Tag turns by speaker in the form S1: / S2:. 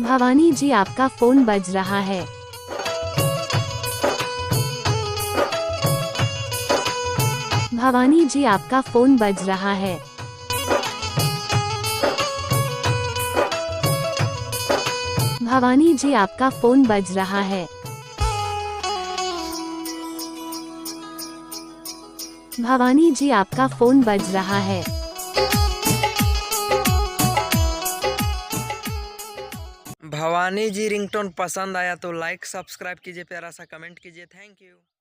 S1: भवानी जी आपका फोन बज रहा है। भवानी जी आपका फोन बज रहा है। भवानी जी आपका फोन बज रहा है। भवानी जी आपका फोन बज रहा है।
S2: भवानी जी रिंगटोन पसंद आया तो लाइक सब्सक्राइब कीजिए, प्यारा सा कमेंट कीजिए। Thank you.